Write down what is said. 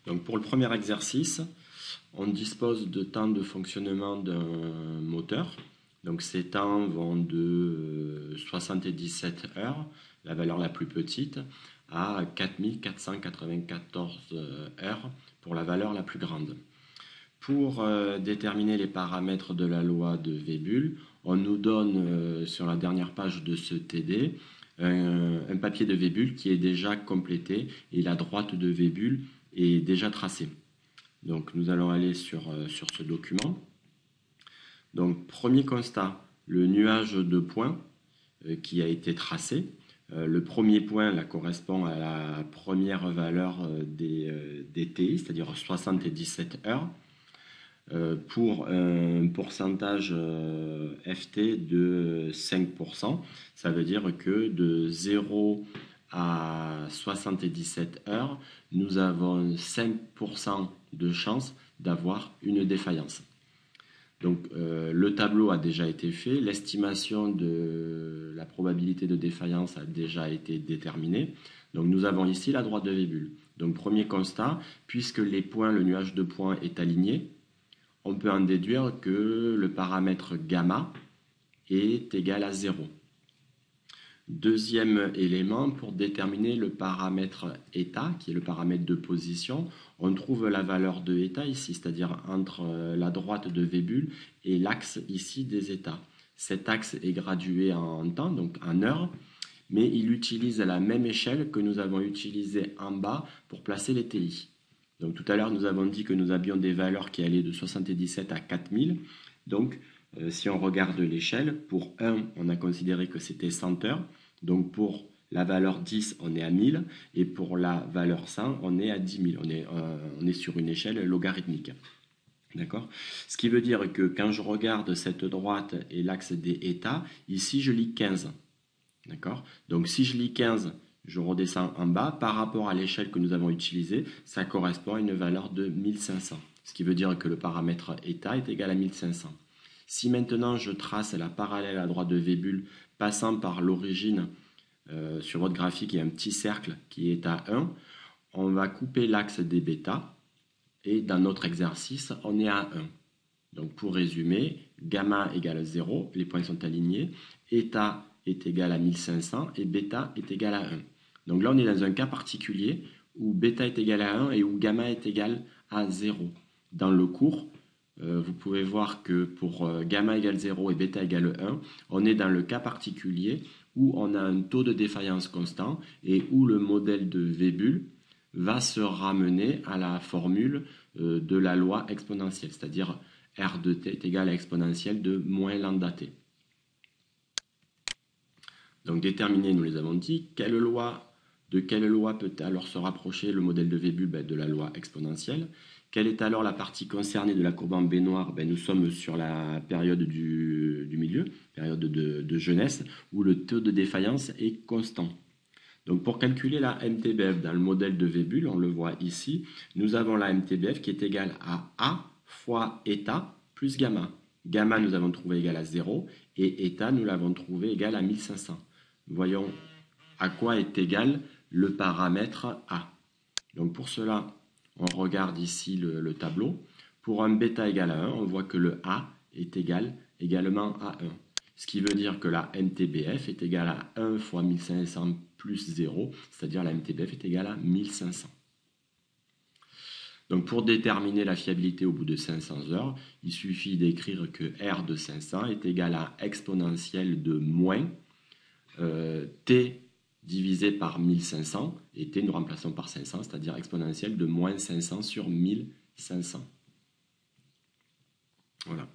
Donc pour le premier exercice, on dispose de temps de fonctionnement d'un moteur. Donc ces temps vont de 77 heures, la valeur la plus petite, à 4494 heures pour la valeur la plus grande. Pour déterminer les paramètres de la loi de Webull, on nous donne sur la dernière page de ce TD un papier de Webull qui est déjà complété et la droite de Webull est déjà tracée. Donc nous allons aller sur ce document. Donc premier constat, le nuage de points qui a été tracé. Le premier point là, correspond à la première valeur des TI, c'est-à-dire 77 heures, pour un pourcentage FT de 5%. Ça veut dire que de 0 à 77 heures, nous avons 5% de chance d'avoir une défaillance. Donc le tableau a déjà été fait, l'estimation de la probabilité de défaillance a déjà été déterminée. Donc nous avons ici la droite de Webull. Donc premier constat, puisque les points, le nuage de points est aligné, on peut en déduire que le paramètre gamma est égal à 0. Deuxième élément, pour déterminer le paramètre eta, qui est le paramètre de position, on trouve la valeur de eta ici, c'est-à-dire entre la droite de Webull et l'axe ici des états. Cet axe est gradué en temps, donc en heures, mais il utilise la même échelle que nous avons utilisée en bas pour placer les TI. Donc tout à l'heure, nous avons dit que nous avions des valeurs qui allaient de 77 à 4000. Donc si on regarde l'échelle, pour 1, on a considéré que c'était 100 heures. Donc pour la valeur 10, on est à 1000. Et pour la valeur 100, on est à 10 000. On est sur une échelle logarithmique. D'accord ? Ce qui veut dire que quand je regarde cette droite et l'axe des états, ici je lis 15. D'accord ? Donc si je lis 15, je redescends en bas. Par rapport à l'échelle que nous avons utilisée, ça correspond à une valeur de 1500. Ce qui veut dire que le paramètre eta est égal à 1500. Si maintenant je trace la parallèle à droite de Webull passant par l'origine, sur votre graphique, il y a un petit cercle qui est à 1, on va couper l'axe des bêta et dans notre exercice, on est à 1. Donc pour résumer, gamma égale 0, les points sont alignés, eta est égal à 1500 et bêta est égal à 1. Donc là, on est dans un cas particulier où bêta est égal à 1 et où gamma est égal à 0. Dans le cours, vous pouvez voir que pour gamma égale 0 et bêta égale 1, on est dans le cas particulier où on a un taux de défaillance constant et où le modèle de Webull va se ramener à la formule de la loi exponentielle, c'est-à-dire R de t est égal à exponentielle de moins lambda t. Donc déterminer, nous les avons dit, de quelle loi peut alors se rapprocher le modèle de Webull? De la loi exponentielle. Quelle est alors la partie concernée de la courbe en B noire? Nous sommes sur la période du milieu, période de jeunesse, où le taux de défaillance est constant. Donc pour calculer la MTBF dans le modèle de Webull, on le voit ici, nous avons la MTBF qui est égale à A fois eta plus gamma. Gamma, nous avons trouvé égal à 0 et eta, nous l'avons trouvé égal à 1500. Voyons à quoi est égal le paramètre A. Donc pour cela, on regarde ici le tableau. Pour un bêta égal à 1, on voit que le A est égal également à 1. Ce qui veut dire que la MTBF est égale à 1 fois 1500 plus 0, c'est-à-dire la MTBF est égale à 1500. Donc pour déterminer la fiabilité au bout de 500 heures, il suffit d'écrire que R de 500 est égal à exponentielle de moins T divisé par 1500, et T nous remplaçons par 500, c'est-à-dire exponentielle de moins 500 sur 1500. Voilà.